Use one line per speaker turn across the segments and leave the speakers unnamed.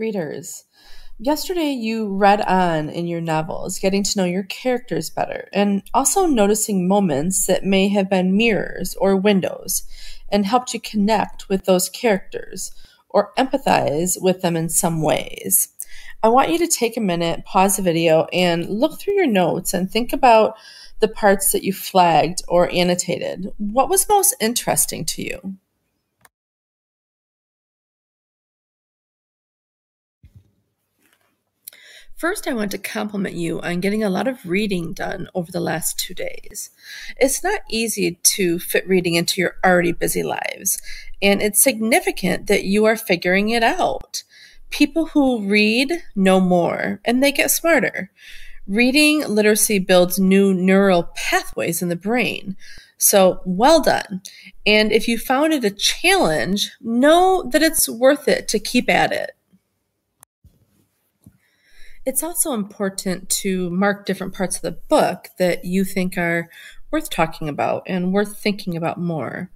Readers, yesterday you read on in your novels, getting to know your characters better, and also noticing moments that may have been mirrors or windows and helped you connect with those characters or empathize with them in some ways. I want you to take a minute, pause the video, and look through your notes and think about the parts that you flagged or annotated. What was most interesting to you? First, I want to compliment you on getting a lot of reading done over the last 2 days. It's not easy to fit reading into your already busy lives, and it's significant that you are figuring it out. People who read know more, and they get smarter. Reading literacy builds new neural pathways in the brain. So, well done. And if you found it a challenge, know that it's worth it to keep at it. It's also important to mark different parts of the book that you think are worth talking about and worth thinking about more.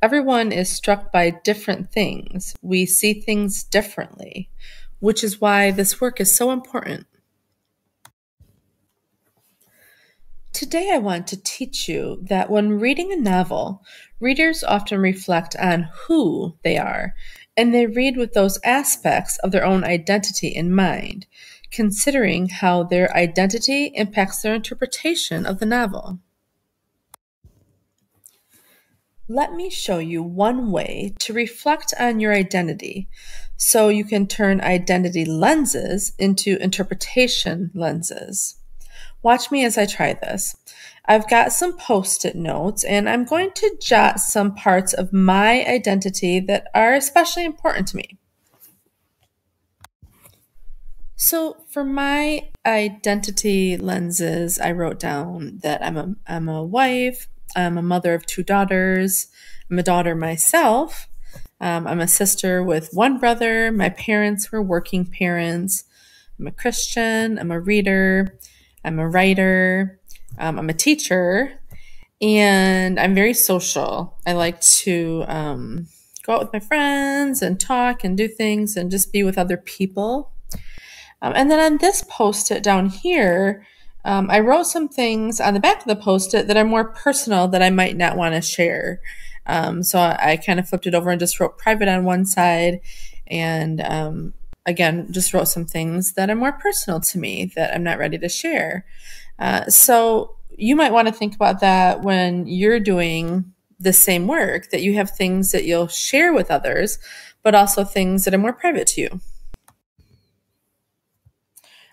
Everyone is struck by different things. We see things differently, which is why this work is so important. Today, I want to teach you that when reading a novel, readers often reflect on who they are, and they read with those aspects of their own identity in mind, considering how their identity impacts their interpretation of the novel. Let me show you one way to reflect on your identity so you can turn identity lenses into interpretation lenses. Watch me as I try this. I've got some post-it notes and I'm going to jot some parts of my identity that are especially important to me. So for my identity lenses, I wrote down that I'm a wife, I'm a mother of 2 daughters, I'm a daughter myself, I'm a sister with one brother, my parents were working parents, I'm a Christian, I'm a reader, I'm a writer, I'm a teacher, and I'm very social. I like to go out with my friends and talk and do things and just be with other people. And then on this post-it down here, I wrote some things on the back of the post-it that are more personal that I might not want to share. So I kind of flipped it over and just wrote private on one side and again, just wrote some things that are more personal to me that I'm not ready to share. So you might want to think about that when you're doing the same work, that you have things that you'll share with others, but also things that are more private to you.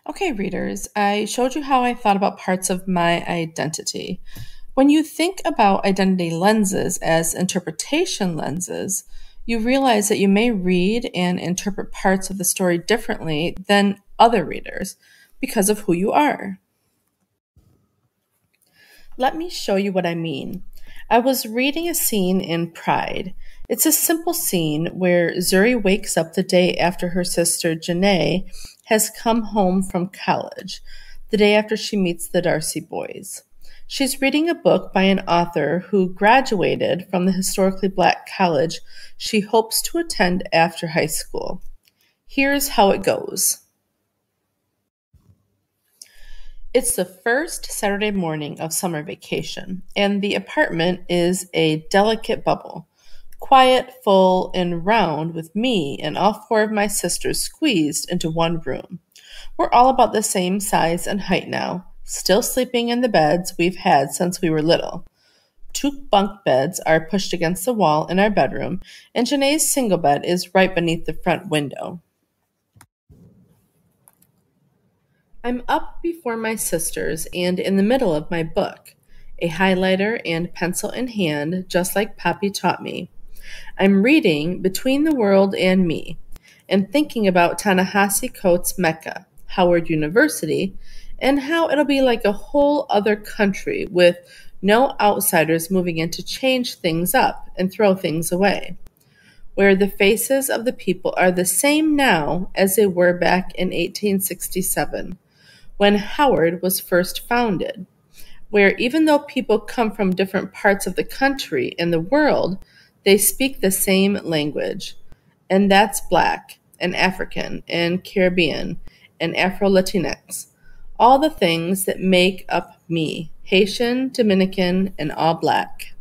Okay, readers, I showed you how I thought about parts of my identity. When you think about identity lenses as interpretation lenses, you realize that you may read and interpret parts of the story differently than other readers because of who you are. Let me show you what I mean. I was reading a scene in Pride. It's a simple scene where Zuri wakes up the day after her sister Janae has come home from college, the day after she meets the Darcy boys. She's reading a book by an author who graduated from the historically black college she hopes to attend after high school. Here's how it goes. It's the first Saturday morning of summer vacation, and the apartment is a delicate bubble. Quiet, full, and round, with me and all 4 of my sisters squeezed into one room. We're all about the same size and height now, still sleeping in the beds we've had since we were little. 2 bunk beds are pushed against the wall in our bedroom, and Janae's single bed is right beneath the front window. I'm up before my sisters and in the middle of my book, a highlighter and pencil in hand, just like Poppy taught me. I'm reading Between the World and Me and thinking about Ta-Nehisi Coates' Mecca, Howard University, and how it'll be like a whole other country with no outsiders moving in to change things up and throw things away, where the faces of the people are the same now as they were back in 1867, when Howard was first founded, where even though people come from different parts of the country and the world, they speak the same language, and that's Black, and African and Caribbean and Afro Latinx. All the things that make up me, Haitian, Dominican, and all black.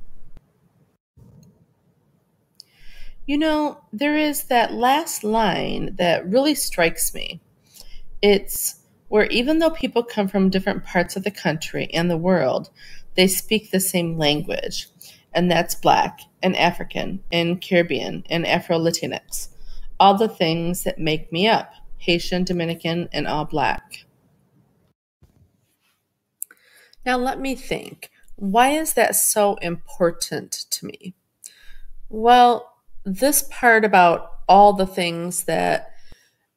You know, there is that last line that really strikes me. It's where even though people come from different parts of the country and the world, they speak the same language. And that's Black and African and Caribbean and Afro Latinx. All the things that make me up, Haitian, Dominican, and all Black. Now let me think. Why is that so important to me? Well, this part about all the things that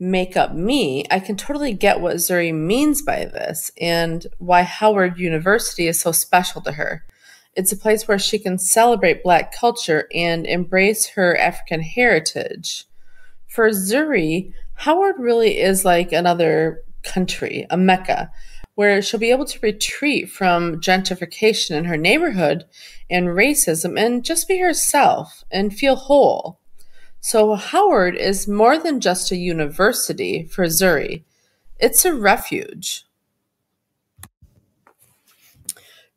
make up me, I can totally get what Zuri means by this and why Howard University is so special to her. It's a place where she can celebrate Black culture and embrace her African heritage. For Zuri, Howard really is like another country, a mecca, where she'll be able to retreat from gentrification in her neighborhood and racism and just be herself and feel whole. So Howard is more than just a university for Zuri. It's a refuge.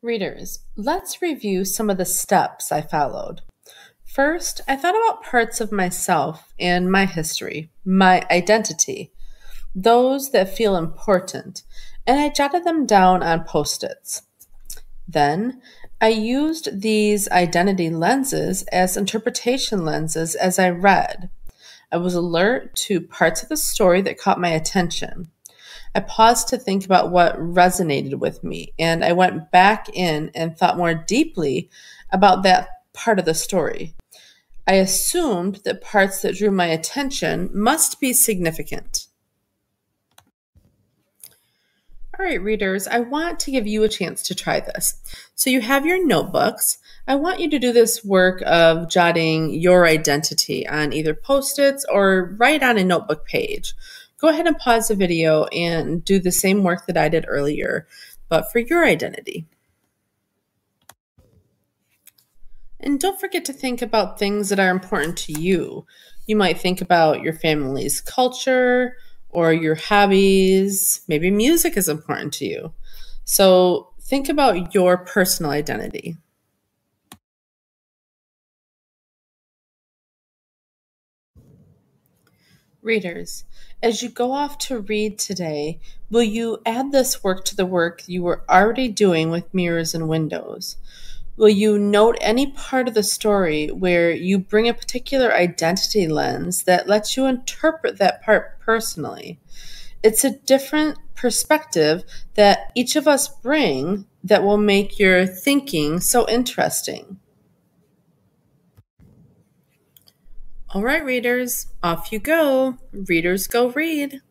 Readers, let's review some of the steps I followed. First, I thought about parts of myself and my history, my identity, those that feel important, and I jotted them down on post-its. Then, I used these identity lenses as interpretation lenses as I read. I was alert to parts of the story that caught my attention. I paused to think about what resonated with me, and I went back in and thought more deeply about that part of the story. I assumed that parts that drew my attention must be significant. All right, readers, I want to give you a chance to try this. So you have your notebooks. I want you to do this work of jotting your identity on either post-its or write on a notebook page. Go ahead and pause the video and do the same work that I did earlier, but for your identity. And don't forget to think about things that are important to you. You might think about your family's culture or your hobbies. Maybe music is important to you. So think about your personal identity. Readers, as you go off to read today, will you add this work to the work you were already doing with mirrors and windows? Will you note any part of the story where you bring a particular identity lens that lets you interpret that part personally? It's a different perspective that each of us bring that will make your thinking so interesting. All right, readers, off you go. Readers, go read.